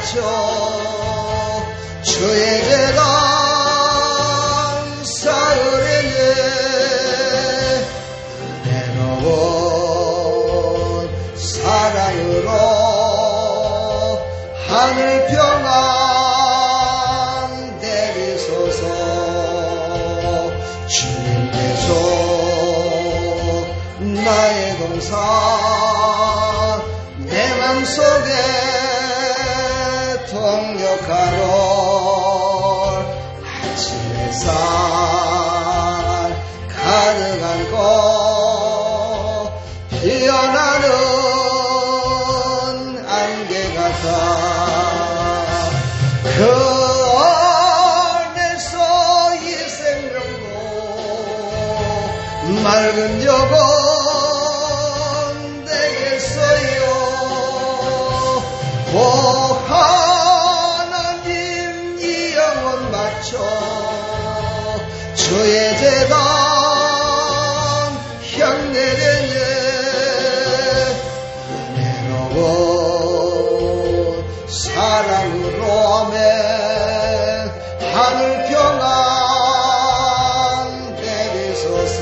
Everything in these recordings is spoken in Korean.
바쳐 주의 제단 사흘에는 은혜로운 사랑으로 하늘 평안 내리소서. 주님께서 나의 동산 내 맘속에 동력하러 아침 햇살 가득한 꽃 피어나는 안개 같아 그 안에서 이 생명도 맑은 영혼 되겠어요. 오 하나님 이 영혼 바쳐 주의 제단 향내려내 은혜로운 사랑으로 아멘 하늘 평안 내리소서.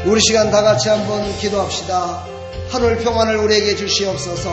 우리 시간 다 같이 한번 기도합시다. 하늘 평안을 우리에게 주시옵소서.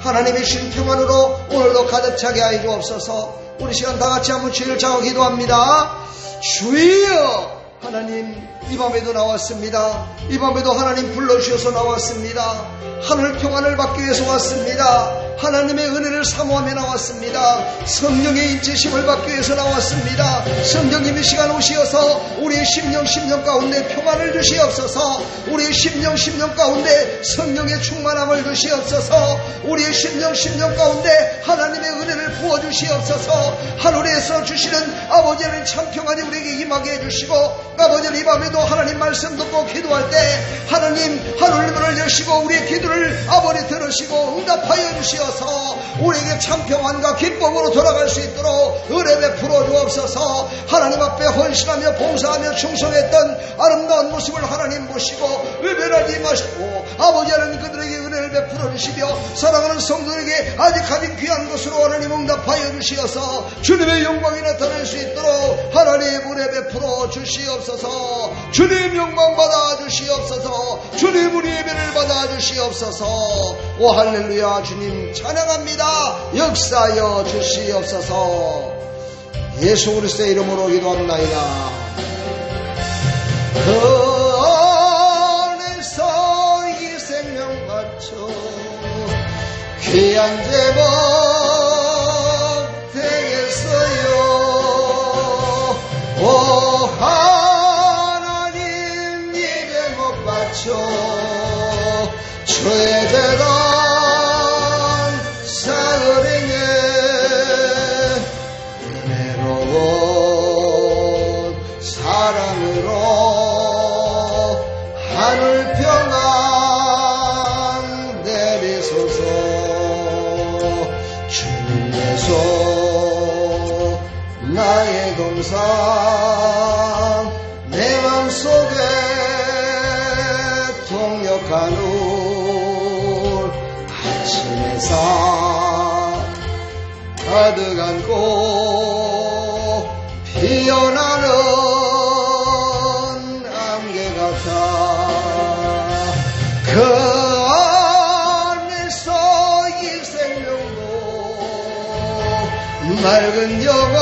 하나님의 신 평안으로 오늘도 가득 차게 하여 주옵소서. 우리 시간 다 같이 한번 주의를 잡아 기도합니다. 주여 하나님 이 밤에도 나왔습니다. 이 밤에도 하나님 불러주셔서 나왔습니다. 하늘 평안을 받기 위해서 왔습니다. 하나님의 은혜를 사모하며 나왔습니다. 성령의 인치심을 받기 위해서 나왔습니다. 성령님이 시간 오시어서 우리의 심령 가운데 평안을 주시옵소서. 우리의 심령 가운데 성령의 충만함을 주시옵소서. 우리의 심령 가운데 하나님의 은혜를 부어주시옵소서. 하늘에서 주시는 아버지는 참 평안이 우리에게 임하게 해주시고 아버지는 이 밤에도 하나님 말씀 듣고 기도할 때 하나님 하늘 문을 여시고 우리의 기도를 아버지 들으시고 응답하여 주시옵소서. 우리에게 참 평안과 기쁨으로 돌아갈 수 있도록 은혜 베풀어 주옵소서. 하나님 앞에 헌신하며 봉사하며 충성했던 아름다운 모습을 하나님 보시고 외면하지 마시고 아버지 하나님 그들에게 은혜를 베풀어 주시며 사랑하는 성도에게 아직 가진 귀한 것으로 하나님 응답하여 주시어서 주님의 영광이 나타날 수 있도록 하나님 은혜 베풀어 주시옵소서. 주님 영광 받아 주시옵소서. 주님 우리 예배를 받아 주시옵소서. 오 할렐루야. 주님 찬양합니다. 역사하여 주시옵소서. 예수 그리스도의 이름으로 기도합나이다. 그 안에서 이 생명 바쳐 귀한 제목 되겠어요. 오 하나님 이 제목 바쳐 주의 제단 사흘에는 은혜로운 사랑으로 하늘 평안 내리소서. 주님께서 나의 동산 내 맘속에 동역하는 아침 햇살 가득한 꽃 피어나는 안개 같아 그 안에서 이 생명도 맑은 영혼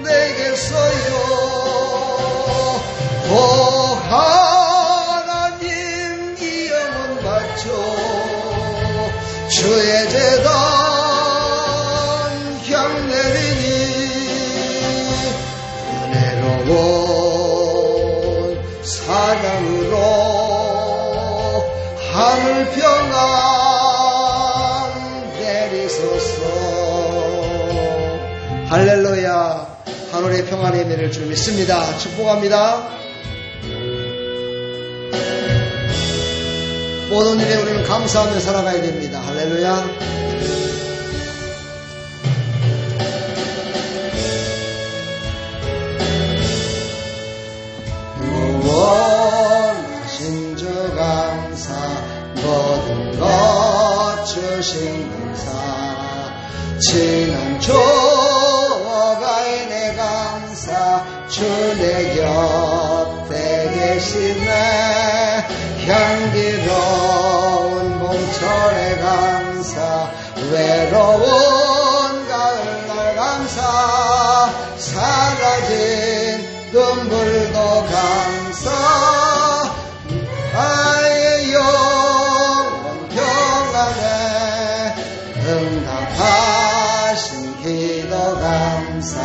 되겠어요. 오 하나님 이 영혼 바쳐 주의 제단 향내리니 은혜로운 사랑으로 하늘 평안 내리소서. 할렐루야. 하늘의 평안의 은혜를 줄 믿습니다. 축복합니다. 모든 일에 우리는 감사하며 살아가야 됩니다. 할렐루야. 구원하신 주 감사 모든 것 주시옵소서. 주신 감사 지난 추억아이네 감사 주 내 곁에 계시네 향기로운 봄철에 감사 외로운 가을날 감사 사라진 눈물도 감사 나의 영원 평안에 응답하신 기도 감사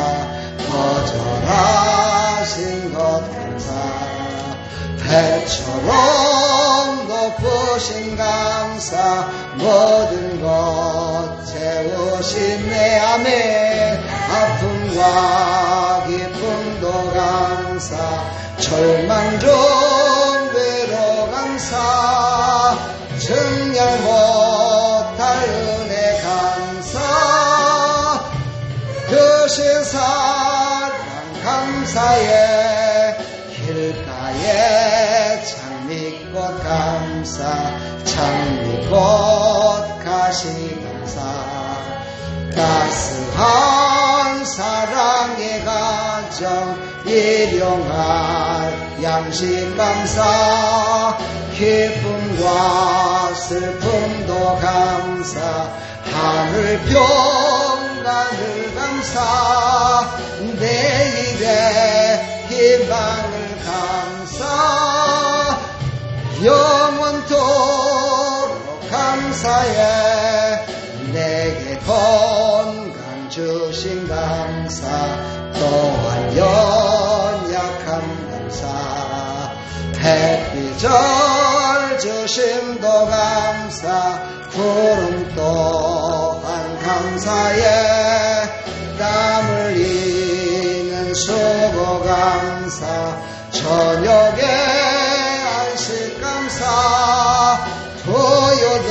거절하신 것 감사 배처럼 높으신 감사 모든 것 채우신 내 아멘 아픔과 기쁨도 감사 절망 중 외로 감사 증량 못할 은혜 감사 크신 사랑 감사에 길가에 장미꽃 감사 장미꽃 가시 감사 따스한 사랑의 가정 일용할 양식 감사 기쁨과 슬픔도 감사 하늘 평강을 감사 내일의 희망을 감사 영원토록 감사해 내게 건강 주신 감사 또한 연약함 감사 햇빛을 주심도 감사 구름 또한 감사해 땀 흘리는 수고 감사 저녁에 안식 감사 부여도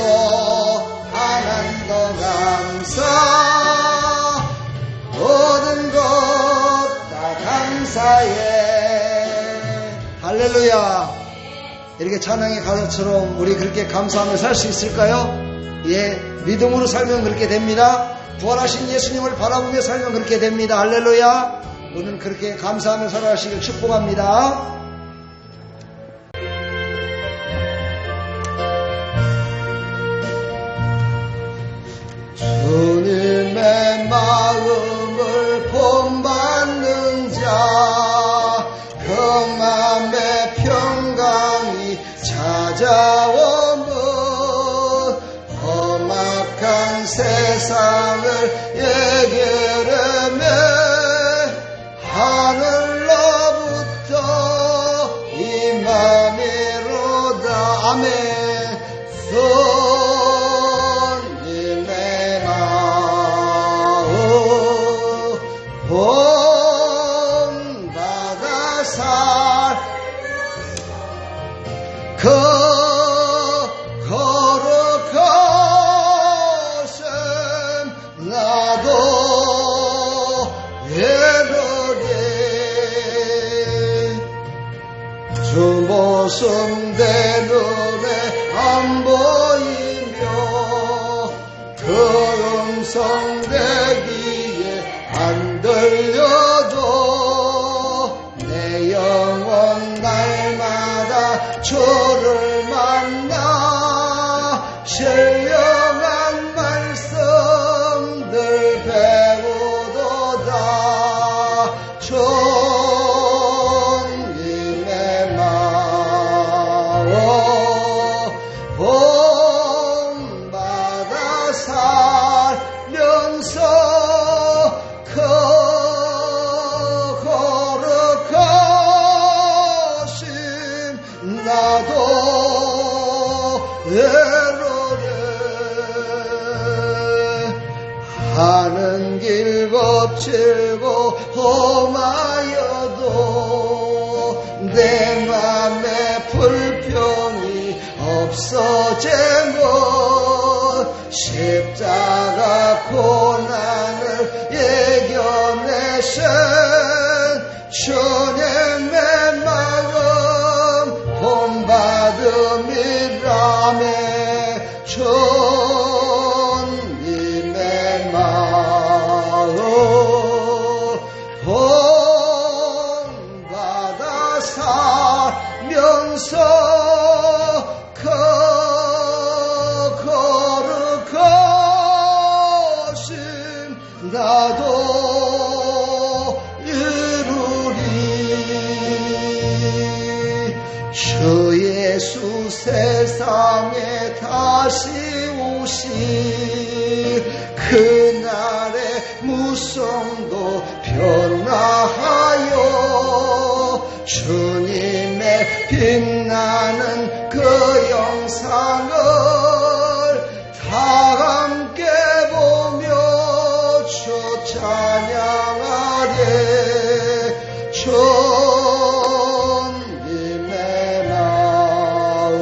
하나님도 감사 모든 것 다 감사해 할렐루야. 이렇게 찬양의 가사처럼 우리 그렇게 감사하며 살 수 있을까요? 예, 믿음으로 살면 그렇게 됩니다. 부활하신 예수님을 바라보며 살면 그렇게 됩니다. 할렐루야. 오늘 그렇게 감사하며 살아가시길 축복합니다. 주님의 마음을 본받는 자, 그 맘의 평강이 찾아오면 험악한 세상을 예결하며 하늘로부터 임함이로다. 아멘. 손님의 마음 본받아 살 그 거룩하심 나도 외로리 주 모습 내 눈에 안 보이며 그 음성 내 귀에 안 들려도 내 영혼 날마다 주를 만나 신령한 말씀들 배우도다. 주님의 마음 본받아 살면서 그 거룩하심 나도 외로래. 하는 길 거칠고 험하여도 내 맘에 불평이 없어지면 십자가 고난을 예견내신 주님의 마음 본받음이라며 주님의 나도 이루리. 주 예수 세상에 다시 오시 그날의 무성도 변화하여 주님의 빛나는 그 영상을 다 함께 보며 주 찬양하리. 주님의 마음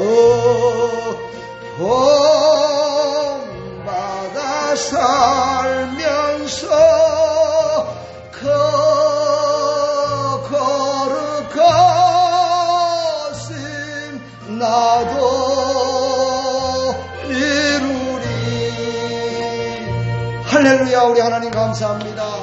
본받아 살면서 그 거룩하심 나도 이루리. 할렐루야. 우리 하나님 감사합니다.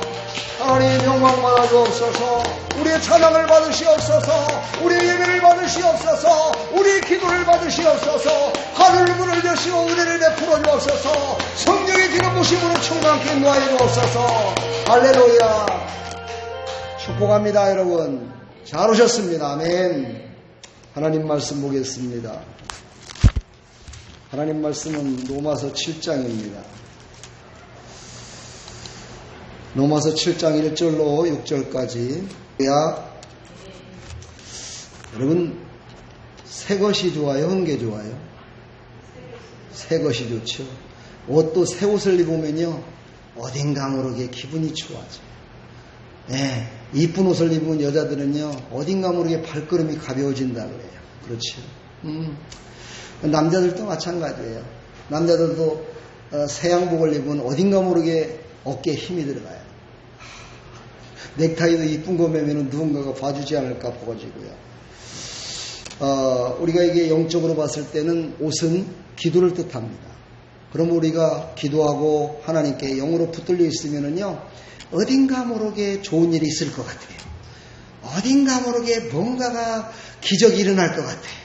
하나님 영광 받아주옵소서. 우리의 찬양을 받으시옵소서. 우리의 예배를 받으시옵소서. 우리의 기도를 받으시옵소서. 하늘을 문을 여시고 은혜를 베풀어 주옵소서. 성령의 기름 부심으로 충만케 놓아 주옵소서. 할렐루야. 축복합니다. 여러분 잘 오셨습니다. 아멘. 하나님 말씀 보겠습니다. 하나님 말씀은 로마서 7장입니다. 로마서 7장 1절로 6절까지. 여러분 새 것이 좋아요? 헌게 좋아요? 새 것이 좋죠. 옷도 새 옷을 입으면요 어딘가 모르게 기분이 좋아져. 네, 이쁜 옷을 입은 여자들은요 어딘가 모르게 발걸음이 가벼워진다 그래요. 그렇죠. 남자들도 마찬가지예요. 남자들도 새 양복을 입으면 어딘가 모르게 어깨에 힘이 들어가요. 넥타이도 이쁜 거 매면 누군가가 봐주지 않을까 봐가지고요. 우리가 이게 영적으로 봤을 때는 옷은 기도를 뜻합니다. 그럼 우리가 기도하고 하나님께 영으로 붙들려 있으면은요, 어딘가 모르게 좋은 일이 있을 것 같아요. 어딘가 모르게 뭔가가 기적이 일어날 것 같아요.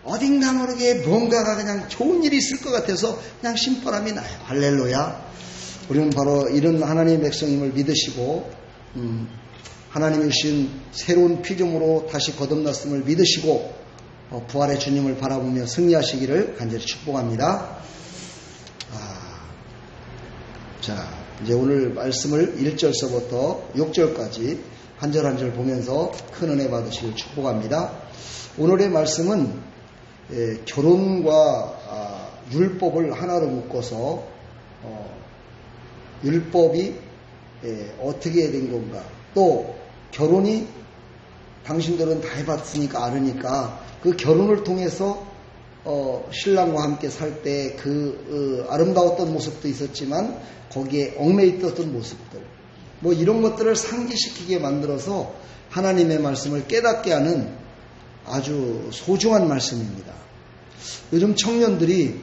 어딘가 모르게 뭔가가 그냥 좋은 일이 있을 것 같아서 그냥 심바람이 나요. 할렐루야. 우리는 바로 이런 하나님의 백성임을 믿으시고 하나님이 주신 새로운 피조물로 다시 거듭났음을 믿으시고 부활의 주님을 바라보며 승리하시기를 간절히 축복합니다. 자, 이제 오늘 말씀을 1절서부터 6절까지 한 절 한 절 보면서 큰 은혜 받으시길 축복합니다. 오늘의 말씀은 결혼과 율법을 하나로 묶어서 율법이 어떻게 된 건가, 또 결혼이 당신들은 다 해봤으니까 알으니까 그 결혼을 통해서 신랑과 함께 살 때 그 아름다웠던 모습도 있었지만 거기에 얽매있었던 모습들, 뭐 이런 것들을 상기시키게 만들어서 하나님의 말씀을 깨닫게 하는 아주 소중한 말씀입니다. 요즘 청년들이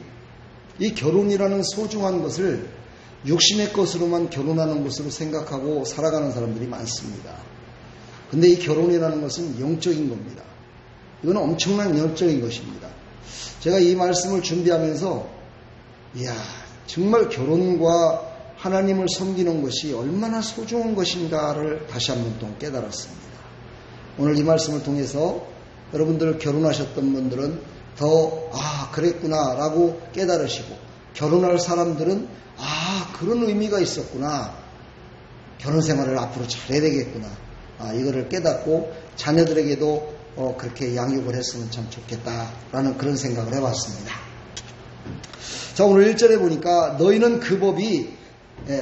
이 결혼이라는 소중한 것을 육신의 것으로만 결혼하는 것으로 생각하고 살아가는 사람들이 많습니다. 근데 이 결혼이라는 것은 영적인 겁니다. 이건 엄청난 영적인 것입니다. 제가 이 말씀을 준비하면서 이야, 정말 결혼과 하나님을 섬기는 것이 얼마나 소중한 것인가를 다시 한번 또 깨달았습니다. 오늘 이 말씀을 통해서 여러분들 결혼하셨던 분들은 더 그랬구나 라고 깨달으시고, 결혼할 사람들은 그런 의미가 있었구나, 결혼 생활을 앞으로 잘해야 되겠구나, 이거를 깨닫고 자녀들에게도 그렇게 양육을 했으면 참 좋겠다라는 그런 생각을 해봤습니다. 자, 오늘 1절에 보니까 너희는 그 법이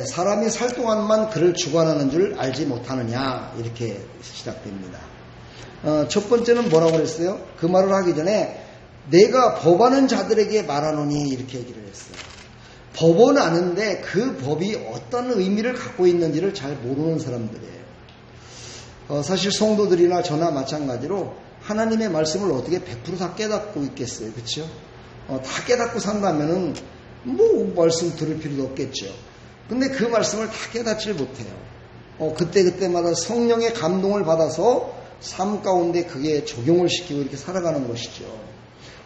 사람이 살 동안만 그를 주관하는 줄 알지 못하느냐, 이렇게 시작됩니다. 첫 번째는 뭐라고 그랬어요? 그 말을 하기 전에 내가 법하는 자들에게 말하노니, 이렇게 얘기를 했어요. 법은 아는데 그 법이 어떤 의미를 갖고 있는지를 잘 모르는 사람들이에요. 사실 성도들이나 저나 마찬가지로 하나님의 말씀을 어떻게 100% 다 깨닫고 있겠어요. 그렇죠? 다 깨닫고 산다면은 뭐 말씀 들을 필요도 없겠죠. 근데 그 말씀을 다 깨닫질 못해요. 그때마다 성령의 감동을 받아서 삶 가운데 그게 적용을 시키고 이렇게 살아가는 것이죠.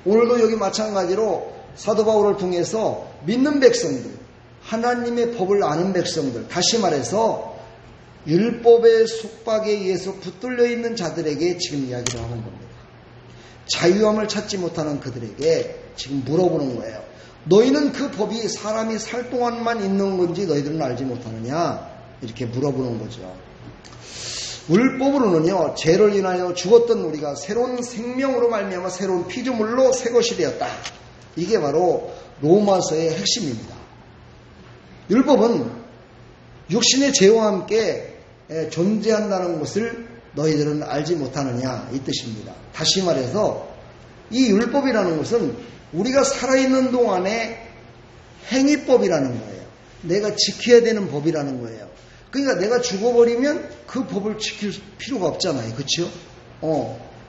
오늘도 여기 마찬가지로 사도 바울을 통해서 믿는 백성들, 하나님의 법을 아는 백성들, 다시 말해서 율법의 속박에 의해서 붙들려 있는 자들에게 지금 이야기를 하는 겁니다. 자유함을 찾지 못하는 그들에게 지금 물어보는 거예요. 너희는 그 법이 사람이 살 동안만 있는 건지 너희들은 알지 못하느냐? 이렇게 물어보는 거죠. 율법으로는요, 죄를 인하여 죽었던 우리가 새로운 생명으로 말미암아 새로운 피조물로 새 것이 되었다. 이게 바로 로마서의 핵심입니다. 율법은 육신의 죄와 함께 존재한다는 것을 너희들은 알지 못하느냐, 이 뜻입니다. 다시 말해서 이 율법이라는 것은 우리가 살아있는 동안에 행위법이라는 거예요. 내가 지켜야 되는 법이라는 거예요. 그러니까 내가 죽어버리면 그 법을 지킬 필요가 없잖아요. 그렇죠?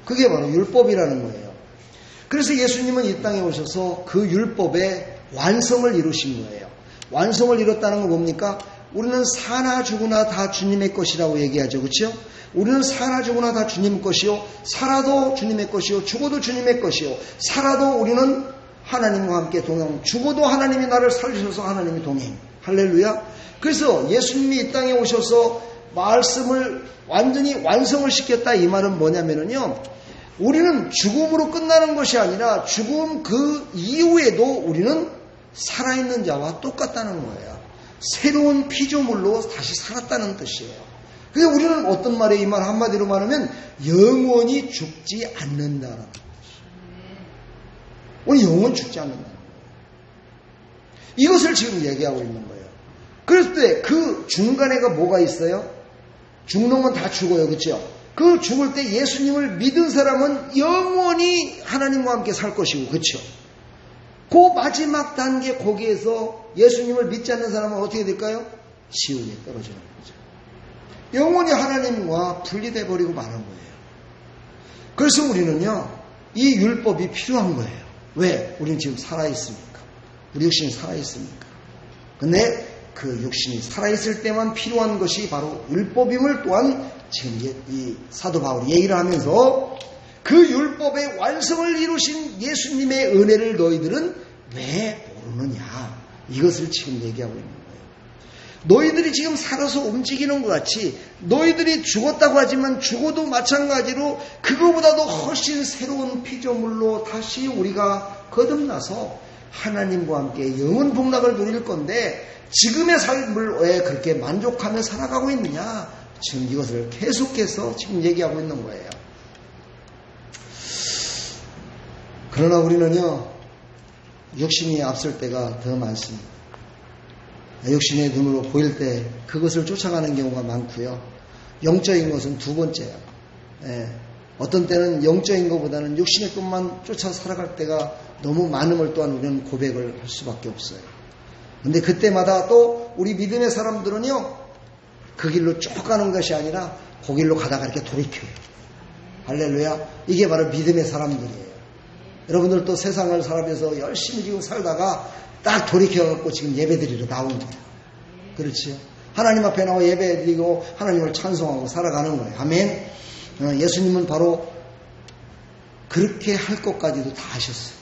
그게 바로 율법이라는 거예요. 그래서 예수님은 이 땅에 오셔서 그 율법의 완성을 이루신 거예요. 완성을 이뤘다는 건 뭡니까? 우리는 사나 죽으나 다 주님의 것이라고 얘기하죠. 그렇죠? 우리는 사나 죽으나 다 주님 것이요, 살아도 주님의 것이요, 죽어도 주님의 것이요, 살아도 우리는 하나님과 함께 동행, 죽어도 하나님이 나를 살리셔서 하나님이 동행. 할렐루야. 그래서 예수님이 이 땅에 오셔서 말씀을 완전히 완성을 시켰다, 이 말은 뭐냐면요, 우리는 죽음으로 끝나는 것이 아니라 죽음 그 이후에도 우리는 살아있는 자와 똑같다는 거예요. 새로운 피조물로 다시 살았다는 뜻이에요. 그래서 우리는 어떤 말에 이 말 한마디로 말하면 영원히 죽지 않는다라는 것이에요. 우리 영원 죽지 않는다는 거예요. 이것을 지금 얘기하고 있는 거예요. 그럴 때 그 중간에가 뭐가 있어요? 죽는 건 다 죽어요. 그렇죠? 그 죽을 때 예수님을 믿은 사람은 영원히 하나님과 함께 살 것이고, 그렇죠? 그 마지막 단계, 거기에서 예수님을 믿지 않는 사람은 어떻게 될까요? 지옥에 떨어지는 거죠. 영원히 하나님과 분리돼 버리고 마는 거예요. 그래서 우리는요, 이 율법이 필요한 거예요. 왜? 우리는 지금 살아있으니까. 우리 육신이 살아있으니까. 근데 그 육신이 살아있을 때만 필요한 것이 바로 율법임을 또한 지금 이 사도 바울이 얘기를 하면서 그 율법의 완성을 이루신 예수님의 은혜를 너희들은 왜 모르느냐, 이것을 지금 얘기하고 있는 거예요. 너희들이 지금 살아서 움직이는 것 같이 너희들이 죽었다고 하지만 죽어도 마찬가지로 그거보다도 훨씬 새로운 피조물로 다시 우리가 거듭나서 하나님과 함께 영원 복락을 누릴 건데 지금의 삶을 왜 그렇게 만족하며 살아가고 있느냐, 지금 이것을 계속해서 지금 얘기하고 있는 거예요. 그러나 우리는요, 육신이 앞설 때가 더 많습니다. 육신의 눈으로 보일 때 그것을 쫓아가는 경우가 많고요. 영적인 것은 두 번째예요. 어떤 때는 영적인 것보다는 육신의 것만 쫓아 살아갈 때가 너무 많음을 또한 우리는 고백을 할 수밖에 없어요. 근데 그때마다 또 우리 믿음의 사람들은요, 그 길로 쭉 가는 것이 아니라 그 길로 가다가 이렇게 돌이켜요. 할렐루야. 이게 바로 믿음의 사람들이에요. 여러분들도 세상을 살아면서 열심히 지금 살다가 딱 돌이켜갖고 지금 예배드리러 나온 거예요. 그렇지요? 하나님 앞에 나와 예배드리고 하나님을 찬송하고 살아가는 거예요. 아멘. 예수님은 바로 그렇게 할 것까지도 다 하셨어요.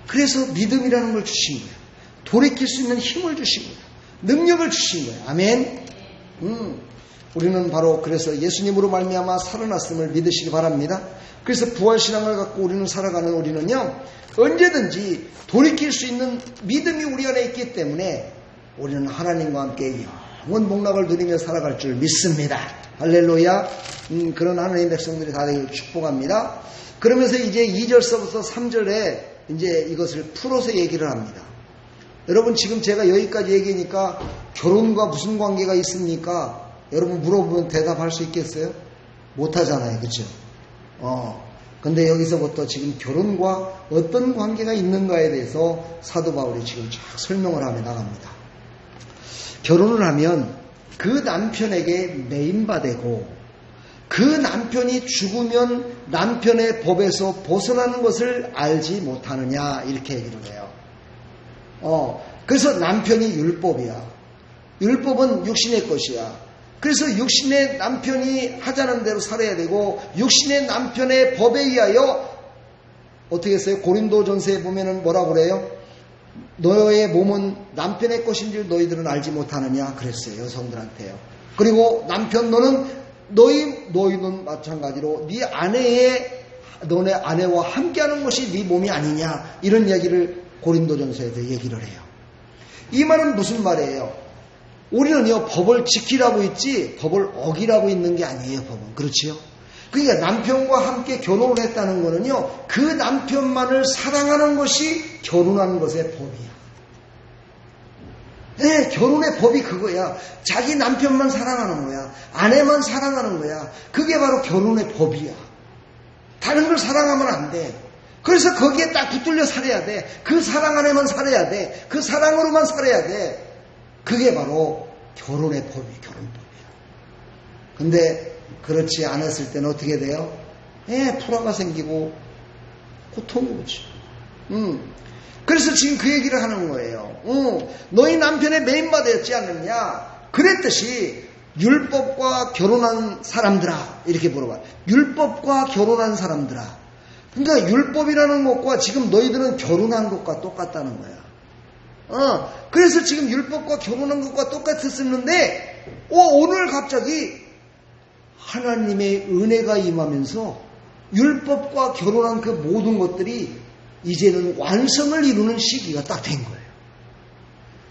그래서 믿음이라는 걸 주신 거예요. 돌이킬 수 있는 힘을 주신 거예요. 능력을 주신 거예요. 아멘. 우리는 바로 그래서 예수님으로 말미암아 살아났음을 믿으시기 바랍니다. 그래서 부활신앙을 갖고 우리는 살아가는 우리는요, 언제든지 돌이킬 수 있는 믿음이 우리 안에 있기 때문에 우리는 하나님과 함께 영원 복락을 누리며 살아갈 줄 믿습니다. 할렐루야. 그런 하나님의 백성들이 다 되기를 축복합니다. 그러면서 이제 2절서부터 3절에 이제 이것을 풀어서 얘기를 합니다. 여러분, 지금 제가 여기까지 얘기하니까 결혼과 무슨 관계가 있습니까? 여러분 물어보면 대답할 수 있겠어요? 못하잖아요. 그렇죠? 근데 여기서부터 지금 결혼과 어떤 관계가 있는가에 대해서 사도 바울이 지금 쫙 설명을 하며 나갑니다. 결혼을 하면 그 남편에게 매인바되고 그 남편이 죽으면 남편의 법에서 벗어나는 것을 알지 못하느냐, 이렇게 얘기를 해요. 그래서 남편이 율법이야. 율법은 육신의 것이야. 그래서 육신의 남편이 하자는 대로 살아야 되고, 육신의 남편의 법에 의하여 어떻게 했어요? 고린도전서에 보면은 뭐라고 그래요? 너의 몸은 남편의 것인 줄 너희들은 알지 못하느냐 그랬어요. 여성들한테요. 그리고 남편 너희는 마찬가지로 너네 아내와 함께하는 것이 네 몸이 아니냐 이런 얘기를 고린도전서에서 얘기를 해요. 이 말은 무슨 말이에요? 우리는요 법을 지키라고 있지 법을 어기라고 있는 게 아니에요. 법은 그렇지요. 그러니까 남편과 함께 결혼을 했다는 거는요 그 남편만을 사랑하는 것이 결혼하는 것의 법이야. 네, 결혼의 법이 그거야. 자기 남편만 사랑하는 거야. 아내만 사랑하는 거야. 그게 바로 결혼의 법이야. 다른 걸 사랑하면 안 돼. 그래서 거기에 딱 붙들려 살아야 돼. 그 사랑 안에만 살아야 돼. 그 사랑으로만 살아야 돼. 그게 바로 결혼의 법이 결혼법이야. 근데 그렇지 않았을 때는 어떻게 돼요? 불화가 생기고 고통이 오지. 그래서 지금 그 얘기를 하는 거예요. 너희 남편의 메인바되었지 않느냐? 그랬듯이 율법과 결혼한 사람들아 이렇게 물어봐. 율법과 결혼한 사람들아. 그러니까 율법이라는 것과 지금 너희들은 결혼한 것과 똑같다는 거야. 그래서 지금 율법과 결혼한 것과 똑같았었는데 오늘 갑자기 하나님의 은혜가 임하면서 율법과 결혼한 그 모든 것들이 이제는 완성을 이루는 시기가 딱 된 거예요.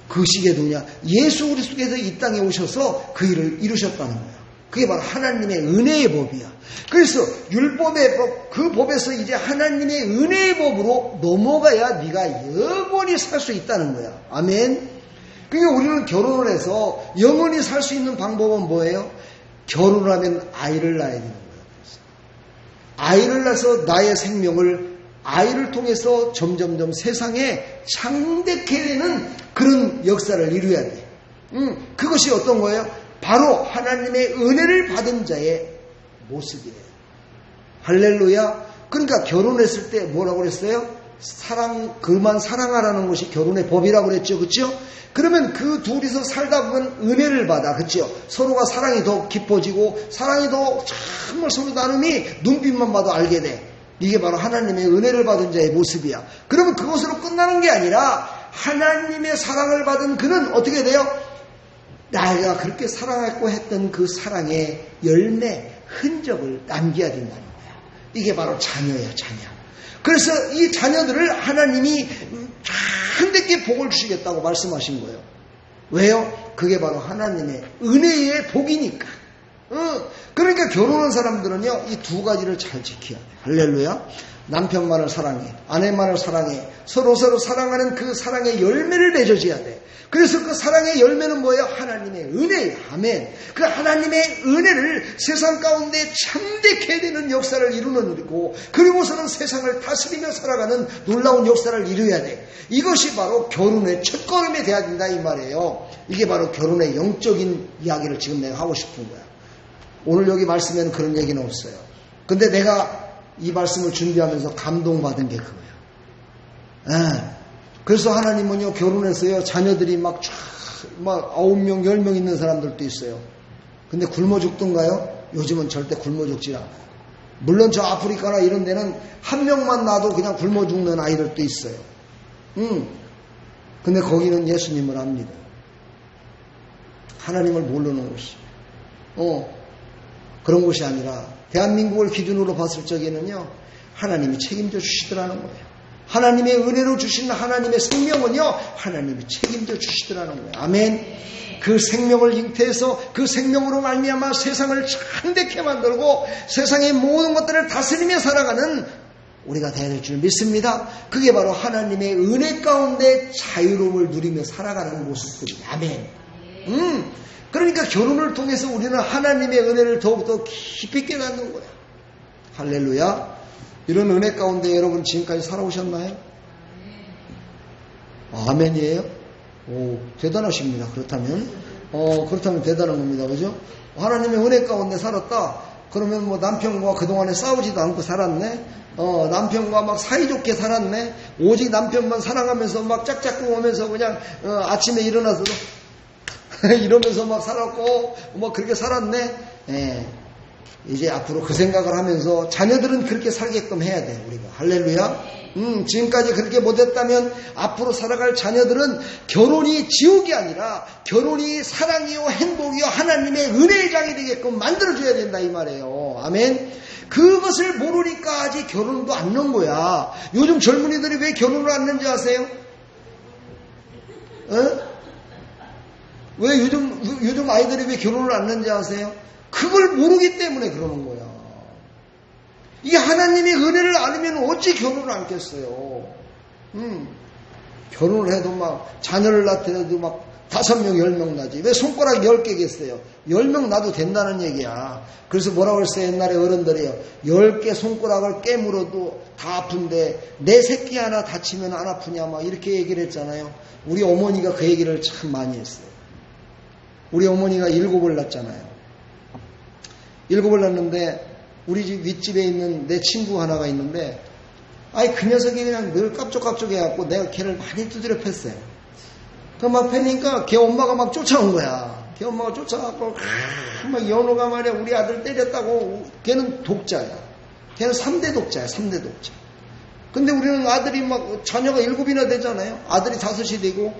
그 시기에 누구냐? 예수 그리스도께서 이 땅에 오셔서 그 일을 이루셨다는 거예요. 그게 바로 하나님의 은혜의 법이야. 그래서 율법의 법, 그 법에서 이제 하나님의 은혜의 법으로 넘어가야 네가 영원히 살 수 있다는 거야. 아멘. 그러니까 우리는 결혼을 해서 영원히 살 수 있는 방법은 뭐예요? 결혼하면 아이를 낳아야 되는 거예요. 아이를 낳아서 나의 생명을 아이를 통해서 점점점 세상에 창대케 되는 그런 역사를 이루어야 돼. 그것이 어떤 거예요? 바로 하나님의 은혜를 받은 자의 모습이에요. 할렐루야. 그러니까 결혼했을 때 뭐라고 그랬어요? 그만 사랑하라는 것이 결혼의 법이라고 그랬죠. 그렇죠? 그러면 그 둘이서 살다 보면 은혜를 받아. 그렇죠? 서로가 사랑이 더 깊어지고 사랑이 더 정말 서로 나눔이 눈빛만 봐도 알게 돼. 이게 바로 하나님의 은혜를 받은 자의 모습이야. 그러면 그것으로 끝나는 게 아니라 하나님의 사랑을 받은 그는 어떻게 돼요? 나가 그렇게 사랑하고 했던 그 사랑의 열매, 흔적을 남겨야 된다는 거야. 이게 바로 자녀예요, 자녀. 그래서 이 자녀들을 하나님이 한대께 복을 주시겠다고 말씀하신 거예요. 왜요? 그게 바로 하나님의 은혜의 복이니까. 그러니까 결혼한 사람들은요, 이 두 가지를 잘 지켜야 돼. 할렐루야. 남편만을 사랑해, 아내만을 사랑해, 서로 사랑하는 그 사랑의 열매를 맺어줘야 돼. 그래서 그 사랑의 열매는 뭐예요? 하나님의 은혜예요. 아멘. 그 하나님의 은혜를 세상 가운데 참되게 되는 역사를 이루는 일이고, 그리고서는 세상을 다스리며 살아가는 놀라운 역사를 이루어야 돼. 이것이 바로 결혼의 첫걸음이 돼야 된다 이 말이에요. 이게 바로 결혼의 영적인 이야기를 지금 내가 하고 싶은 거야. 오늘 여기 말씀에는 그런 얘기는 없어요. 근데 내가 이 말씀을 준비하면서 감동받은 게 그거예요. 그래서 하나님은요, 결혼해서요, 자녀들이 막 9명, 10명 있는 사람들도 있어요. 근데 굶어 죽던가요? 요즘은 절대 굶어 죽지 않아요. 물론 저 아프리카나 이런 데는 한 명만 낳아도 그냥 굶어 죽는 아이들도 있어요. 근데 거기는 예수님을 압니다. 하나님을 모르는 곳이. 그런 곳이 아니라 대한민국을 기준으로 봤을 적에는요, 하나님이 책임져 주시더라는 거예요. 하나님의 은혜로 주신 하나님의 생명은요, 하나님이 책임져 주시더라는 거예요. 아멘. 그 생명을 잉태해서 그 생명으로 말미암아 세상을 창대케 만들고 세상의 모든 것들을 다스리며 살아가는 우리가 되어야 될 줄 믿습니다. 그게 바로 하나님의 은혜 가운데 자유로움을 누리며 살아가는 모습들이에요. 아멘. 그러니까 결혼을 통해서 우리는 하나님의 은혜를 더욱더 깊이 깨닫는 거야. 할렐루야. 이런 은혜 가운데 여러분 지금까지 살아오셨나요? 아멘이에요? 오, 대단하십니다. 그렇다면 대단한 겁니다. 그죠? 하나님의 은혜 가운데 살았다. 그러면 뭐 남편과 그동안에 싸우지도 않고 살았네? 남편과 막 사이좋게 살았네? 오직 남편만 사랑하면서 막 짝짝꿍 오면서 그냥, 아침에 일어나서 이러면서 막 살았고, 뭐 그렇게 살았네? 예. 이제 앞으로 그 생각을 하면서 자녀들은 그렇게 살게끔 해야 돼, 우리가. 할렐루야. 지금까지 그렇게 못했다면 앞으로 살아갈 자녀들은 결혼이 지옥이 아니라 결혼이 사랑이요 행복이요 하나님의 은혜의 장이 되게끔 만들어줘야 된다 이 말이에요. 아멘. 그것을 모르니까 아직 결혼도 안 넣은 거야. 요즘 젊은이들이 왜 결혼을 안 넣는지 아세요? 왜 요즘 아이들이 왜 결혼을 안 넣는지 아세요? 그걸 모르기 때문에 그러는 거야. 이 하나님의 은혜를 알면 어찌 결혼을 안겠어요? 결혼을 해도 막 자녀를 낳더라도 막 5명 10명 나지. 왜 손가락 10개겠어요? 10명 나도 된다는 얘기야. 그래서 뭐라고 했어요? 옛날에 어른들이요. 10개 손가락을 깨물어도 다 아픈데 내 새끼 하나 다치면 안 아프냐 막 이렇게 얘기를 했잖아요. 우리 어머니가 그 얘기를 참 많이 했어요. 우리 어머니가 7을 낳았잖아요. 7을 낳았는데 우리 집 윗집에 있는 내 친구 하나가 있는데 아이 그 녀석이 그냥 늘 깝쪽깝쪽 해갖고 내가 걔를 많이 두드려 팼어요. 그 막 패니까 걔 엄마가 막 쫓아온 거야. 걔 엄마가 쫓아갖고 막 연호가 말이야 우리 아들 때렸다고. 걔는 독자야. 걔는 3대 독자야. 3대 독자. 근데 우리는 아들이 막 자녀가 7이나 되잖아요. 아들이 5이 되고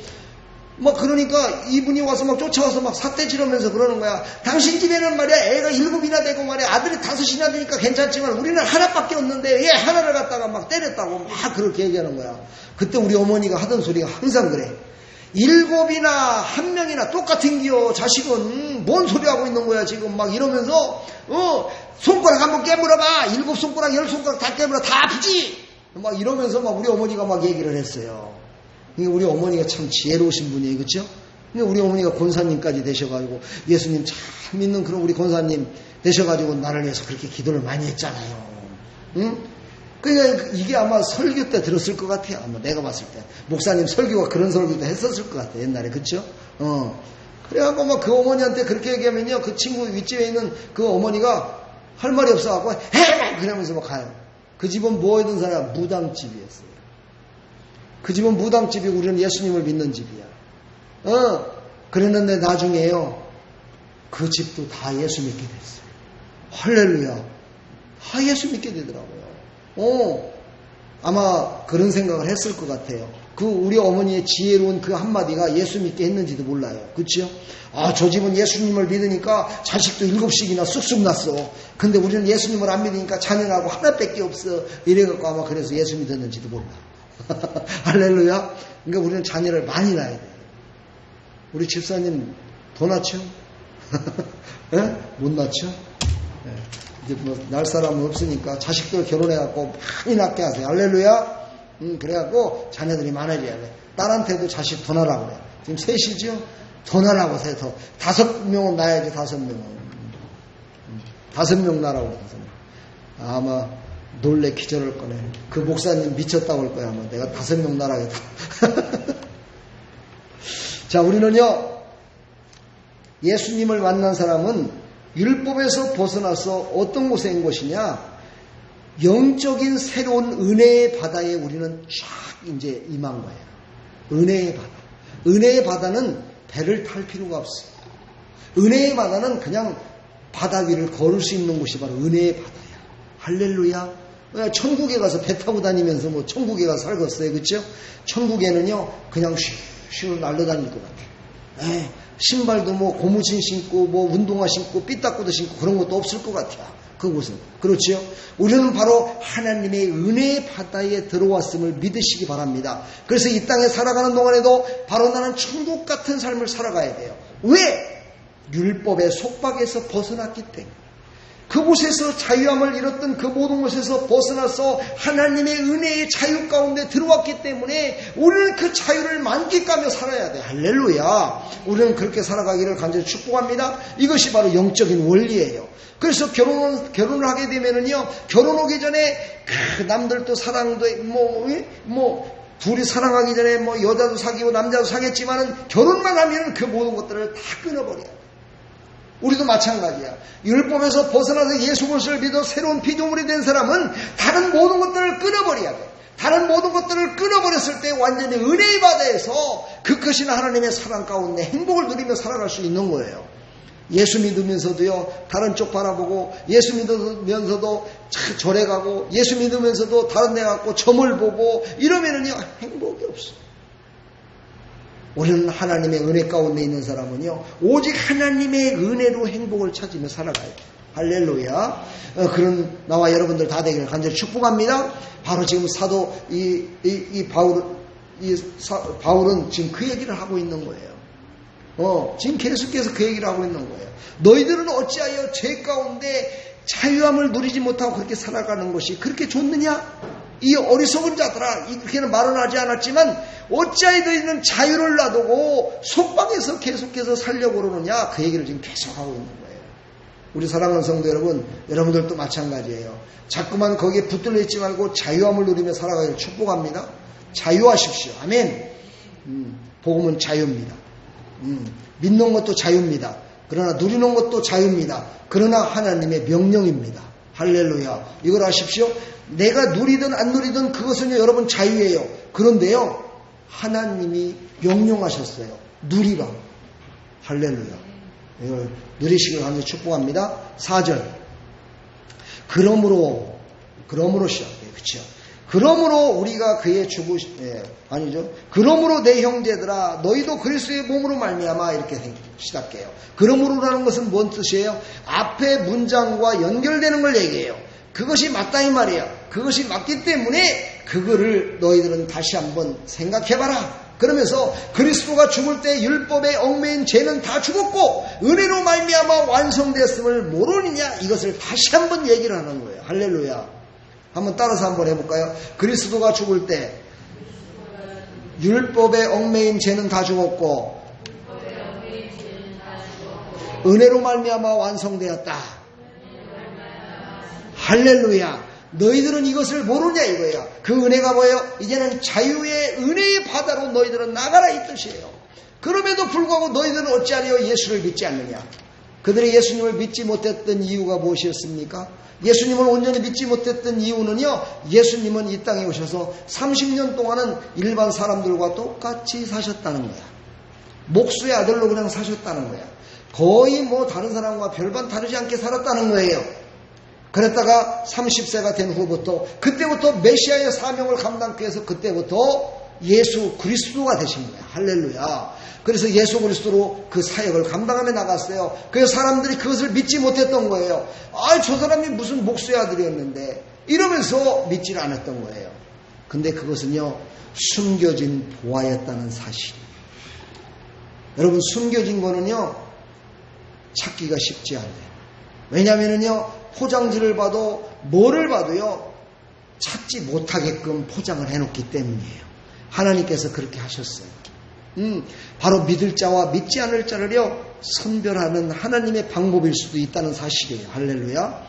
막 그러니까 이분이 와서 막 쫓아와서 막 삿대 지르면서 그러는 거야. 당신 집에는 말이야 애가 7이나 되고 말이야 아들이 5이나 되니까 괜찮지만 우리는 하나밖에 없는데 얘 하나를 갖다가 막 때렸다고 막 그렇게 얘기하는 거야. 그때 우리 어머니가 하던 소리가 항상 그래. 7이나 1명이나 똑같은 기요. 자식은 뭔 소리 하고 있는 거야 지금 막 이러면서 손가락 한번 깨물어봐. 7손가락 10손가락 다 깨물어 다 아프지. 막 이러면서 막 우리 어머니가 막 얘기를 했어요. 우리 어머니가 참 지혜로우신 분이에요. 그렇죠? 우리 어머니가 권사님까지 되셔가지고 예수님 참 믿는 그런 우리 권사님 되셔가지고 나를 위해서 그렇게 기도를 많이 했잖아요. 응? 그러니까 이게 아마 설교 때 들었을 것 같아요. 아마 내가 봤을 때 목사님 설교가 그런 설교도 했었을 것 같아요. 옛날에. 그렇죠? 그래갖고 막 그 어머니한테 그렇게 얘기하면요 그 친구 윗집에 있는 그 어머니가 할 말이 없어갖고 헤! 그러면서 막 가요. 그 집은 뭐 하던 사람? 무당집이었어요. 그 집은 무당집이고 우리는 예수님을 믿는 집이야. 그랬는데 나중에요. 그 집도 다 예수 믿게 됐어요. 할렐루야. 다 예수 믿게 되더라고요. 아마 그런 생각을 했을 것 같아요. 그 우리 어머니의 지혜로운 그 한마디가 예수 믿게 했는지도 몰라요. 그렇죠? 저 집은 예수님을 믿으니까 자식도 7씩이나 쑥쑥 났어. 근데 우리는 예수님을 안 믿으니까 자녀하고 하나밖에 없어. 이래갖고 아마 그래서 예수 믿었는지도 몰라. 할렐루야. 그러니까 우리는 자녀를 많이 낳아야 돼요. 우리 집사님 더 낳죠? 못 낳죠? 이제 뭐 날 사람은 없으니까 자식들 결혼해갖고 많이 낳게 하세요. 할렐루야. 그래갖고 자녀들이 많아져야 돼. 딸한테도 자식 더 낳으라고 그래. 지금 3이죠? 더 낳으라고 세. 더 5명은 낳아야지. 5명은 5명 낳으라고 그래. 5명. 아마 놀래 기절할 거네. 그 목사님 미쳤다고 할 거야. 아마 내가 5명 낳아야겠다. 자, 우리는요 예수님을 만난 사람은 율법에서 벗어나서 어떤 곳에 인 것이냐? 영적인 새로운 은혜의 바다에 우리는 쫙 이제 임한 거예요. 은혜의 바다. 은혜의 바다는 배를 탈 필요가 없어요. 은혜의 바다는 그냥 바다 위를 걸을 수 있는 곳이 바로 은혜의 바다야. 할렐루야. 천국에 가서 배 타고 다니면서 뭐 천국에 가서 살겠어요. 그렇죠? 천국에는요 그냥 슈슈 날아다닐 것 같아요. 신발도 뭐 고무신 신고 뭐 운동화 신고 삐딱구도 신고 그런 것도 없을 것 같아요. 그곳은. 그렇죠? 우리는 바로 하나님의 은혜의 바다에 들어왔음을 믿으시기 바랍니다. 그래서 이 땅에 살아가는 동안에도 바로 나는 천국 같은 삶을 살아가야 돼요. 왜? 율법의 속박에서 벗어났기 때문에. 그곳에서 자유함을 잃었던 그 모든 것에서 벗어나서 하나님의 은혜의 자유 가운데 들어왔기 때문에 우리는 그 자유를 만끽하며 살아야 돼. 할렐루야. 우리는 그렇게 살아가기를 간절히 축복합니다. 이것이 바로 영적인 원리예요. 그래서 결혼을 하게 되면은요, 결혼 오기 전에 남들도 사랑도 둘이 사랑하기 전에 뭐 여자도 사귀고 남자도 사귀었지만은 결혼만 하면은 그 모든 것들을 다 끊어버려요. 우리도 마찬가지야. 율법에서 벗어나서 예수 그리스도를 믿어 새로운 피조물이 된 사람은 다른 모든 것들을 끊어버려야 돼. 다른 모든 것들을 끊어버렸을 때 완전히 은혜의 바다에서 그 크신 하나님의 사랑 가운데 행복을 누리며 살아갈 수 있는 거예요. 예수 믿으면서도요, 다른 쪽 바라보고, 예수 믿으면서도 절에 가고, 예수 믿으면서도 다른 데 갖고 점을 보고, 이러면은요, 행복이 없어요. 우리는 하나님의 은혜 가운데 있는 사람은요, 오직 하나님의 은혜로 행복을 찾으며 살아가요. 할렐루야. 그런 나와 여러분들 다 되기를 간절히 축복합니다. 바로 지금 사도 바울은 지금 그 얘기를 하고 있는 거예요. 지금 계속해서 그 얘기를 하고 있는 거예요. 너희들은 어찌하여 죄 가운데 자유함을 누리지 못하고 그렇게 살아가는 것이 그렇게 좋느냐? 이 어리석은 자들아, 이렇게는 말은 하지 않았지만 어찌하여 너희는 자유를 놔두고 속박에서 계속해서 살려고 그러느냐? 그 얘기를 지금 계속하고 있는 거예요. 우리 사랑하는 성도 여러분, 여러분들도 마찬가지예요. 자꾸만 거기에 붙들려 있지 말고 자유함을 누리며 살아가기를 축복합니다. 자유하십시오. 아멘. 복음은 자유입니다. 믿는 것도 자유입니다. 그러나 누리는 것도 자유입니다. 그러나 하나님의 명령입니다. 할렐루야. 이걸 아십시오. 내가 누리든 안 누리든 그것은요, 여러분 자유예요. 그런데요, 하나님이 명령하셨어요. 누리라. 할렐루야. 이걸 누리시길 간절히 축복합니다. 4절. 그러므로 시작해요. 그렇죠? 그러므로 우리가 그의 아니죠. 그러므로 내 형제들아, 너희도 그리스도의 몸으로 말미암아, 이렇게 시작해요. 그러므로라는 것은 뭔 뜻이에요? 앞에 문장과 연결되는 걸 얘기해요. 그것이 맞다 이 말이에요. 그것이 맞기 때문에 그거를 너희들은 다시 한번 생각해봐라. 그러면서 그리스도가 죽을 때 율법에 얽매인 죄는 다 죽었고 은혜로 말미암아 완성되었음을 모르느냐, 이것을 다시 한번 얘기를 하는 거예요. 할렐루야. 한번 따라서 한번 해볼까요? 그리스도가 죽을 때 율법에 얽매인 죄는 다 죽었고 은혜로 말미암아 완성되었다. 할렐루야. 너희들은 이것을 모르냐 이거예요. 그 은혜가 뭐예요? 이제는 자유의 은혜의 바다로 너희들은 나가라 이 뜻이에요. 그럼에도 불구하고 너희들은 어찌하여 예수를 믿지 않느냐? 그들이 예수님을 믿지 못했던 이유가 무엇이었습니까? 예수님을 온전히 믿지 못했던 이유는요, 예수님은 이 땅에 오셔서 30년 동안은 일반 사람들과 똑같이 사셨다는 거야. 목수의 아들로 그냥 사셨다는 거야. 거의 뭐 다른 사람과 별반 다르지 않게 살았다는 거예요. 그랬다가 30세가 된 후부터, 그때부터 메시아의 사명을 감당케 해서 그때부터 예수 그리스도가 되신 거예요. 할렐루야. 그래서 예수 그리스도로 그 사역을 감당하며 나갔어요. 그래서 사람들이 그것을 믿지 못했던 거예요. 저 사람이 무슨 목수의 아들이었는데, 이러면서 믿지를 않았던 거예요. 근데 그것은요, 숨겨진 보화였다는 사실. 여러분, 숨겨진 거는요, 찾기가 쉽지 않아요. 왜냐면은요, 포장지를 봐도 뭐를 봐도요, 찾지 못하게끔 포장을 해놓기 때문이에요. 하나님께서 그렇게 하셨어요. 바로 믿을 자와 믿지 않을 자를요, 선별하는 하나님의 방법일 수도 있다는 사실이에요. 할렐루야.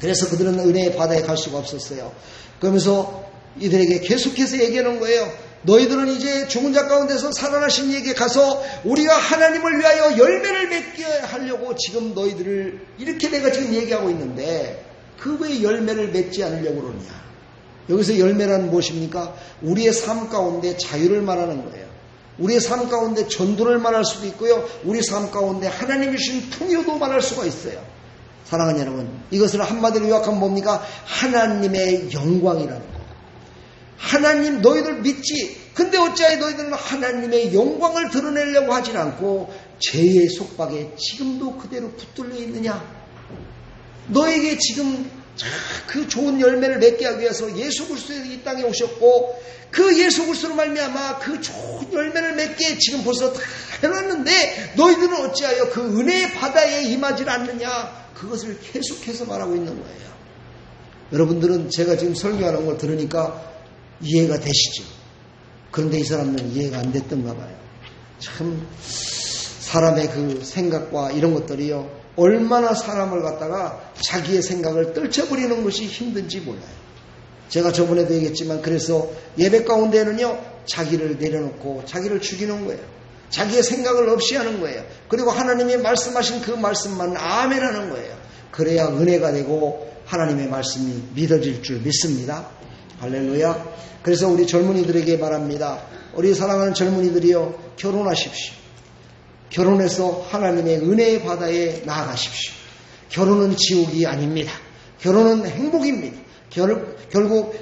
그래서 그들은 은혜의 바다에 갈 수가 없었어요. 그러면서 이들에게 계속해서 얘기하는 거예요. 너희들은 이제 죽은 자 가운데서 살아나신 이에게 가서 우리가 하나님을 위하여 열매를 맺게 하려고 지금 너희들을 이렇게 내가 지금 얘기하고 있는데, 그 왜 열매를 맺지 않으려고 그러냐? 여기서 열매란 무엇입니까? 우리의 삶 가운데 자유를 말하는 거예요. 우리의 삶 가운데 전도를 말할 수도 있고요, 우리 삶 가운데 하나님이 주신 풍요도 말할 수가 있어요. 사랑하는 여러분, 이것을 한마디로 요약하면 뭡니까? 하나님의 영광이라는 거예요. 하나님, 너희들 믿지? 근데 어찌하여 너희들은 하나님의 영광을 드러내려고 하진 않고 죄의 속박에 지금도 그대로 붙들려 있느냐? 너에게 지금 그 좋은 열매를 맺게 하기 위해서 예수 그리스도가 이 땅에 오셨고, 그 예수 그리스도로 말미암아 그 좋은 열매를 맺게 지금 벌써 다 해놨는데 너희들은 어찌하여 그 은혜의 바다에 임하지 않느냐? 그것을 계속해서 말하고 있는 거예요. 여러분들은 제가 지금 설교하는 걸 들으니까 이해가 되시죠? 그런데 이 사람들은 이해가 안 됐던가 봐요. 참 사람의 그 생각과 이런 것들이요, 얼마나 사람을 갖다가 자기의 생각을 떨쳐버리는 것이 힘든지 몰라요. 제가 저번에도 얘기했지만, 그래서 예배 가운데는요, 자기를 내려놓고 자기를 죽이는 거예요. 자기의 생각을 없이 하는 거예요. 그리고 하나님이 말씀하신 그 말씀만 아멘 하는 거예요. 그래야 은혜가 되고 하나님의 말씀이 믿어질 줄 믿습니다. 할렐루야. 그래서 우리 젊은이들에게 말합니다. 우리 사랑하는 젊은이들이요, 결혼하십시오. 결혼해서 하나님의 은혜의 바다에 나아가십시오. 결혼은 지옥이 아닙니다. 결혼은 행복입니다. 결국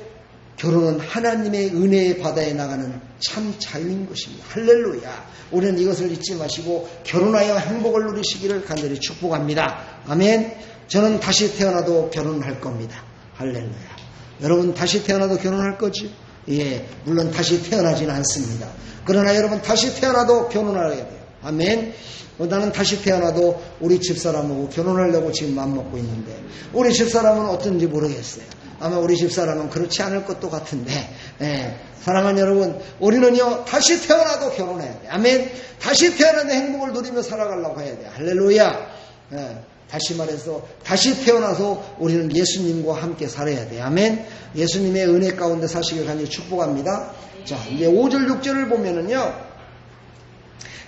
결혼은 하나님의 은혜의 바다에 나가는 참 자유인 것입니다. 할렐루야. 우리는 이것을 잊지 마시고 결혼하여 행복을 누리시기를 간절히 축복합니다. 아멘. 저는 다시 태어나도 결혼할 겁니다. 할렐루야. 여러분 다시 태어나도 결혼할 거죠? 예, 물론 다시 태어나지는 않습니다. 그러나 여러분 다시 태어나도 결혼해야 돼요. 아멘. 나는 다시 태어나도 우리 집사람하고 결혼하려고 지금 마음먹고 있는데 우리 집사람은 어떤지 모르겠어요. 아마 우리 집사람은 그렇지 않을 것도 같은데, 예, 사랑하는 여러분, 우리는요 다시 태어나도 결혼해야 돼요. 아멘. 다시 태어나도 행복을 누리며 살아가려고 해야 돼요. 할렐루야. 예, 다시 말해서 다시 태어나서 우리는 예수님과 함께 살아야 돼요. 아멘. 예수님의 은혜 가운데 사시길 간절히 축복합니다. 자, 이제 5절 6절을 보면은요,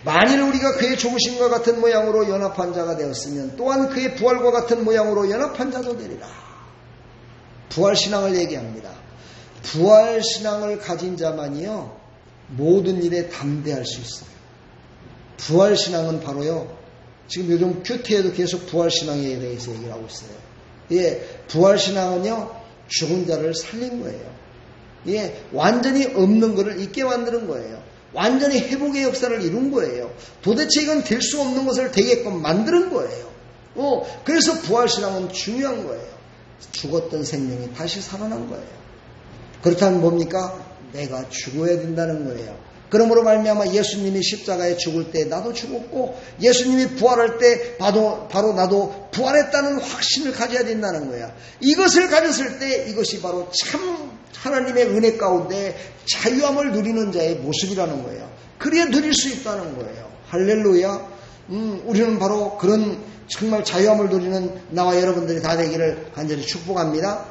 만일 우리가 그의 죽으심과 같은 모양으로 연합한 자가 되었으면 또한 그의 부활과 같은 모양으로 연합한 자도 되리라. 부활신앙을 얘기합니다. 부활신앙을 가진 자만이요 모든 일에 담대할 수 있어요. 부활신앙은 바로요, 지금 요즘 큐티에도 계속 부활신앙에 대해서 얘기를 하고 있어요. 예, 부활신앙은요 죽은 자를 살린 거예요. 예, 완전히 없는 것을 있게 만드는 거예요. 완전히 회복의 역사를 이룬 거예요. 도대체 이건 될 수 없는 것을 되게끔 만드는 거예요. 그래서 부활신앙은 중요한 거예요. 죽었던 생명이 다시 살아난 거예요. 그렇다면 뭡니까? 내가 죽어야 된다는 거예요. 그러므로 말미암아 예수님이 십자가에 죽을 때 나도 죽었고 예수님이 부활할 때 바로 나도 부활했다는 확신을 가져야 된다는 거야. 이것을 가졌을 때 이것이 바로 참 하나님의 은혜 가운데 자유함을 누리는 자의 모습이라는 거예요. 그래야 누릴 수 있다는 거예요. 할렐루야. 우리는 바로 그런 정말 자유함을 누리는 나와 여러분들이 다 되기를 간절히 축복합니다.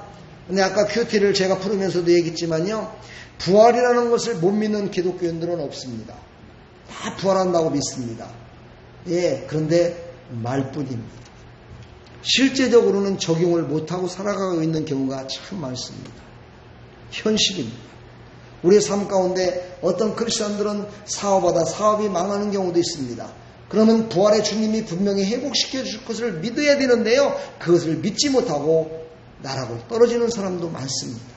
근데 아까 큐티를 제가 부르면서도 얘기했지만요, 부활이라는 것을 못 믿는 기독교인들은 없습니다. 다 부활한다고 믿습니다. 예, 그런데 말뿐입니다. 실제적으로는 적용을 못하고 살아가고 있는 경우가 참 많습니다. 현실입니다. 우리의 삶 가운데 어떤 크리스천들은 사업하다 사업이 망하는 경우도 있습니다. 그러면 부활의 주님이 분명히 회복시켜 줄 것을 믿어야 되는데요, 그것을 믿지 못하고 나락으로 떨어지는 사람도 많습니다.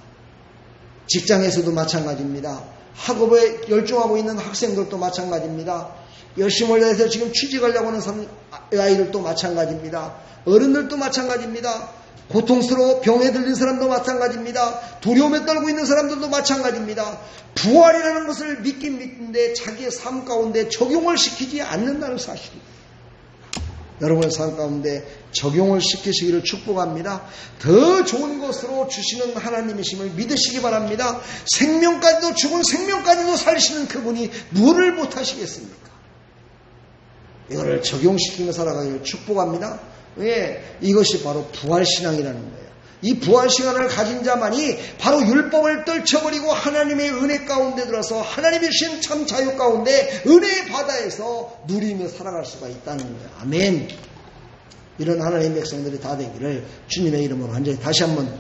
직장에서도 마찬가지입니다. 학업에 열중하고 있는 학생들도 마찬가지입니다. 열심을 해서 지금 취직하려고 하는 아이들도 마찬가지입니다. 어른들도 마찬가지입니다. 고통스러워 병에 들린 사람도 마찬가지입니다. 두려움에 떨고 있는 사람들도 마찬가지입니다. 부활이라는 것을 믿긴 믿는데 자기의 삶 가운데 적용을 시키지 않는다는 사실입니다. 여러분의 삶 가운데 적용을 시키시기를 축복합니다. 더 좋은 것으로 주시는 하나님이심을 믿으시기 바랍니다. 생명까지도, 죽은 생명까지도 살리시는 그분이 무엇을 못하시겠습니까? 이거를 적용시키며 살아가기를 축복합니다. 예, 이것이 바로 부활신앙이라는 거예요. 이 부활신앙을 가진 자만이 바로 율법을 떨쳐버리고 하나님의 은혜 가운데 들어서 하나님이 주신 참 자유 가운데 은혜의 바다에서 누리며 살아갈 수가 있다는 거예요. 아멘. 이런 하나님의 백성들이 다 되기를 주님의 이름으로 완전히 다시 한번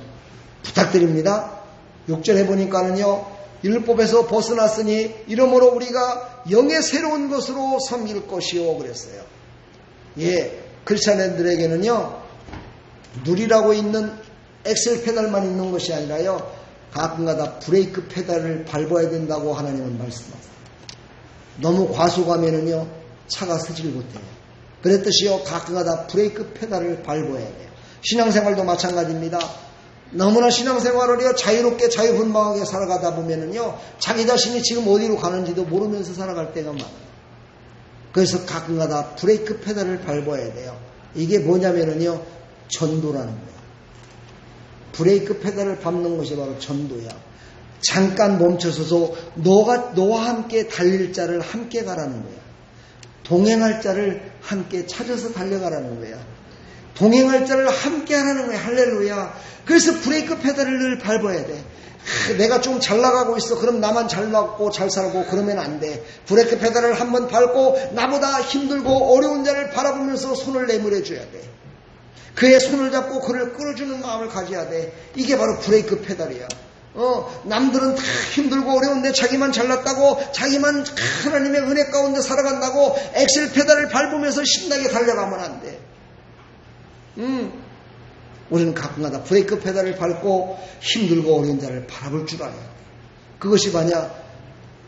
부탁드립니다. 6절에 보니까는요, 율법에서 벗어났으니 이러므로 우리가 영의 새로운 것으로 섬길 것이요 그랬어요. 예, 크리스찬들에게는요, 누리라고 있는 엑셀 페달만 있는 것이 아니라요, 가끔가다 브레이크 페달을 밟아야 된다고 하나님은 말씀하세요. 너무 과속하면은요, 차가 서질 못해요. 그랬듯이요, 가끔가다 브레이크 페달을 밟아야 돼요. 신앙생활도 마찬가지입니다. 너무나 신앙생활을 자유롭게 자유분방하게 살아가다 보면은요, 자기 자신이 지금 어디로 가는지도 모르면서 살아갈 때가 많아요. 그래서 가끔가다 브레이크 페달을 밟아야 돼요. 이게 뭐냐면은요, 전도라는 거예요. 브레이크 페달을 밟는 것이 바로 전도야. 잠깐 멈춰서서 너와 함께 달릴 자를 함께 가라는 거야. 동행할 자를 함께 찾아서 달려가라는 거야. 동행할 자를 함께 하라는 거야. 할렐루야. 그래서 브레이크 페달을 늘 밟아야 돼. 내가 좀 잘 나가고 있어. 그럼 나만 잘 나고 잘 살고 그러면 안 돼. 브레이크 페달을 한번 밟고 나보다 힘들고 어려운 자를 바라보면서 손을 내밀어 줘야 돼. 그의 손을 잡고 그를 끌어주는 마음을 가져야 돼. 이게 바로 브레이크 페달이야. 남들은 다 힘들고 어려운데 자기만 잘났다고, 자기만 하나님의 은혜 가운데 살아간다고 엑셀 페달을 밟으면서 신나게 달려가면 안 돼. 우리는 가끔가다 브레이크 페달을 밟고 힘들고 어려운 자를 바라볼 줄 알아야 돼. 그것이 만약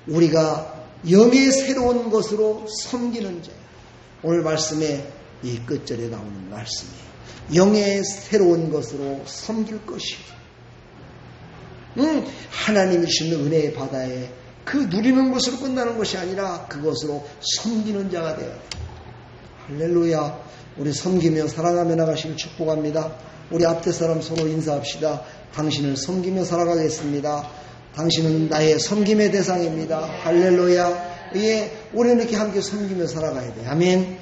우리가 영의 새로운 것으로 섬기는 자야. 오늘 말씀에 이 끝절에 나오는 말씀이에요. 영의 새로운 것으로 섬길 것이요. 하나님이 주시는 은혜의 바다에 그 누리는 것으로 끝나는 것이 아니라 그것으로 섬기는 자가 되어야 돼. 할렐루야. 우리 섬기며 사랑하며 나가시길 축복합니다. 우리 앞에 사람 서로 인사합시다. 당신을 섬기며 살아가겠습니다. 당신은 나의 섬김의 대상입니다. 할렐루야. 예, 우리는 이렇게 함께 섬기며 살아가야 돼. 아멘.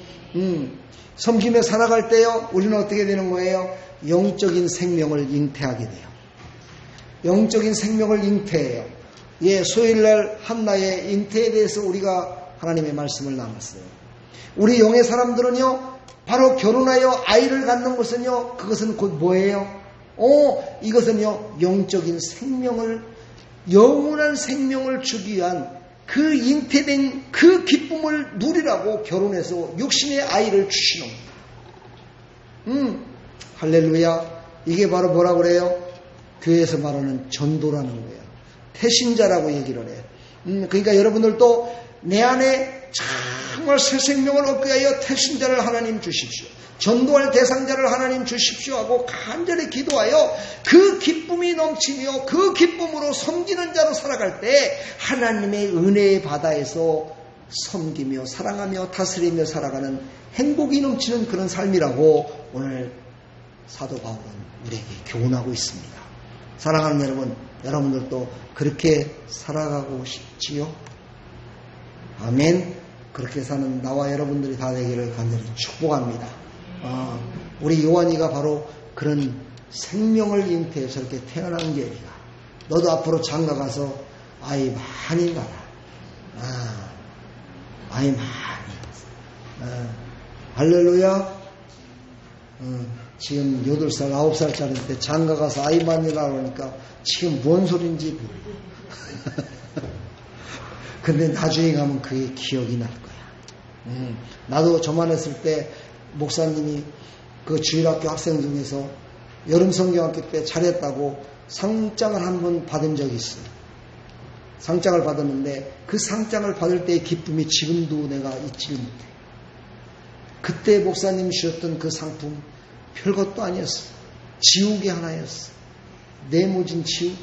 섬기며 살아갈 때요, 우리는 어떻게 되는 거예요? 영적인 생명을 잉태하게 돼요. 영적인 생명을 잉태해요. 예, 수요일날 한나의 잉태에 대해서 우리가 하나님의 말씀을 나눴어요. 우리 영의 사람들은요, 바로 결혼하여 아이를 갖는 것은요, 그것은 곧 뭐예요? 이것은요, 영적인 생명을, 영원한 생명을 주기 위한 그 잉태된 그 기쁨을 누리라고 결혼해서 육신의 아이를 주시는 거예요. 할렐루야. 이게 바로 뭐라고 그래요? 교회에서 말하는 전도라는 거예요. 태신자라고 얘기를 해요. 그러니까 여러분들도 내 안에 정말 새 생명을 얻게 하여 태신자를 하나님 주십시오. 전도할 대상자를 하나님 주십시오 하고 간절히 기도하여 그 기쁨이 넘치며 그 기쁨으로 섬기는 자로 살아갈 때 하나님의 은혜의 바다에서 섬기며 사랑하며 다스리며 살아가는 행복이 넘치는 그런 삶이라고 오늘 사도 바울은 우리에게 교훈하고 있습니다. 사랑하는 여러분, 여러분들도 그렇게 살아가고 싶지요? 아멘. 그렇게 사는 나와 여러분들이 다 되기를 간절히 축복합니다. 우리 요한이가 바로 그런 생명을 잉태해 저렇게 태어난 게니까 너도 앞으로 장가 가서 아이 많이 낳아. 아이 많이 낳아. 할렐루야. 지금 8살, 9살짜리인데 장가 가서 아이 많이 낳으니까 지금 뭔 소린지 모르고. 근데 나중에 가면 그게 기억이 날 거야. 나도 저만했을 때 목사님이 그 주일학교 학생 중에서 여름 성경학교 때 잘했다고 상장을 한 번 받은 적이 있어요. 상장을 받았는데 그 상장을 받을 때의 기쁨이 지금도 내가 잊지 못해. 그때 목사님이 주셨던 그 상품 별것도 아니었어. 지우개 하나였어. 네모진 지우개.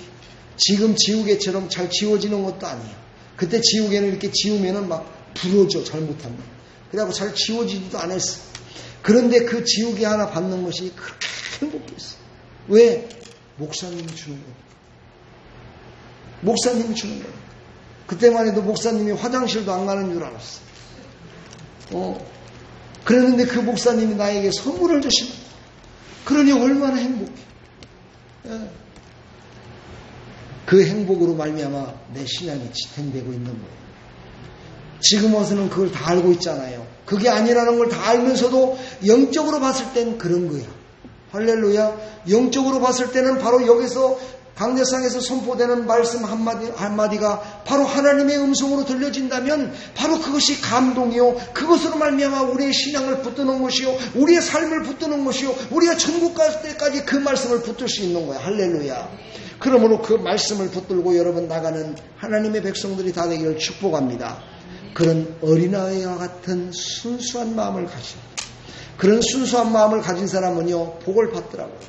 지금 지우개처럼 잘 지워지는 것도 아니에요. 그때 지우개는 이렇게 지우면은 막 부러져, 잘못하면. 그래갖고 잘 지워지지도 않았어. 그런데 그 지우개 하나 받는 것이 그렇게 행복했어. 왜? 목사님이 주는 거야. 목사님이 주는 거야. 그때만 해도 목사님이 화장실도 안 가는 줄 알았어. 그랬는데 그 목사님이 나에게 선물을 주신 거야. 그러니 얼마나 행복해. 그 행복으로 말미암아 내 신앙이 지탱되고 있는 거예요. 지금 와서는 그걸 다 알고 있잖아요. 그게 아니라는 걸 다 알면서도 영적으로 봤을 땐 그런 거야. 할렐루야. 영적으로 봤을 때는 바로 여기서 강대상에서 선포되는 말씀 한마디가 바로 하나님의 음성으로 들려진다면 바로 그것이 감동이요. 그것으로 말미암아 우리의 신앙을 붙드는 것이요. 우리의 삶을 붙드는 것이요. 우리가 천국 갈 때까지 그 말씀을 붙들 수 있는 거야. 할렐루야. 그러므로 그 말씀을 붙들고 여러분 나가는 하나님의 백성들이 다 되기를 축복합니다. 그런 어린아이와 같은 순수한 마음을 가진, 그런 순수한 마음을 가진 사람은요 복을 받더라고요.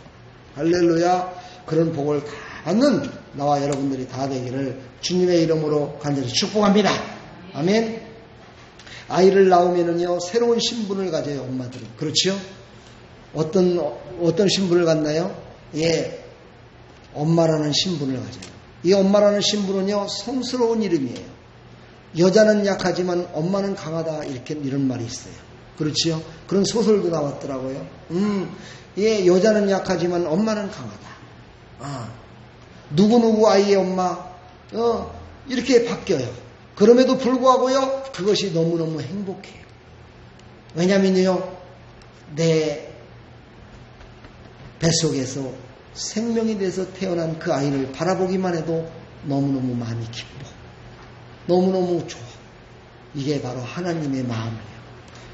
할렐루야. 그런 복을 받는 나와 여러분들이 다 되기를 주님의 이름으로 간절히 축복합니다. 아멘. 아이를 낳으면은요 새로운 신분을 가져요. 엄마들은. 그렇죠? 어떤 신분을 갖나요? 예, 엄마라는 신분을 가져요. 이 엄마라는 신분은요 성스러운 이름이에요. 여자는 약하지만 엄마는 강하다, 이런 말이 있어요. 그렇지요? 그런 소설도 나왔더라고요. 예, 여자는 약하지만 엄마는 강하다. 누구누구 아이의 엄마, 이렇게 바뀌어요. 그럼에도 불구하고요, 그것이 너무너무 행복해요. 왜냐면요, 내 뱃속에서 생명이 돼서 태어난 그 아이를 바라보기만 해도 너무너무 마음이 기뻐. 너무너무 좋아. 이게 바로 하나님의 마음이에요.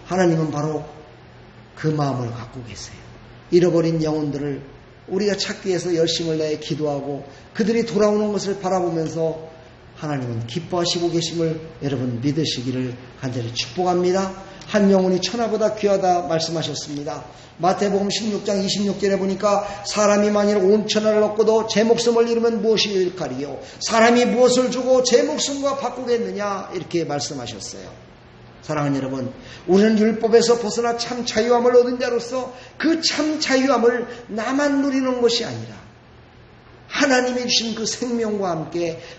하나님은 바로 그 마음을 갖고 계세요. 잃어버린 영혼들을 우리가 찾기 위해서 열심을 내어 기도하고 그들이 돌아오는 것을 바라보면서 하나님은 기뻐하시고 계심을 여러분 믿으시기를 간절히 축복합니다. 한 영혼이 천하보다 귀하다 말씀하셨습니다. 마태복음 16장 26절에 보니까 사람이 만일 온 천하를 얻고도 제 목숨을 잃으면 무엇이 유익하리요? 사람이 무엇을 주고 제 목숨과 바꾸겠느냐? 이렇게 말씀하셨어요. 사랑하는 여러분, 우리는 율법에서 벗어나 참 자유함을 얻은 자로서 그 참 자유함을 나만 누리는 것이 아니라 하나님이 주신 그 생명과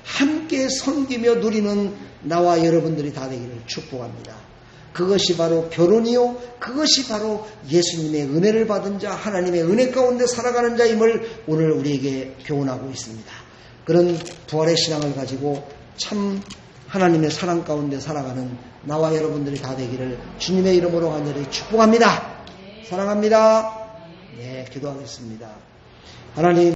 함께 섬기며 누리는 나와 여러분들이 다 되기를 축복합니다. 그것이 바로 결혼이요, 그것이 바로 예수님의 은혜를 받은 자, 하나님의 은혜 가운데 살아가는 자임을 오늘 우리에게 교훈하고 있습니다. 그런 부활의 신앙을 가지고 참 하나님의 사랑 가운데 살아가는 나와 여러분들이 다 되기를 주님의 이름으로 간절히 축복합니다. 사랑합니다. 네, 기도하겠습니다. 하나님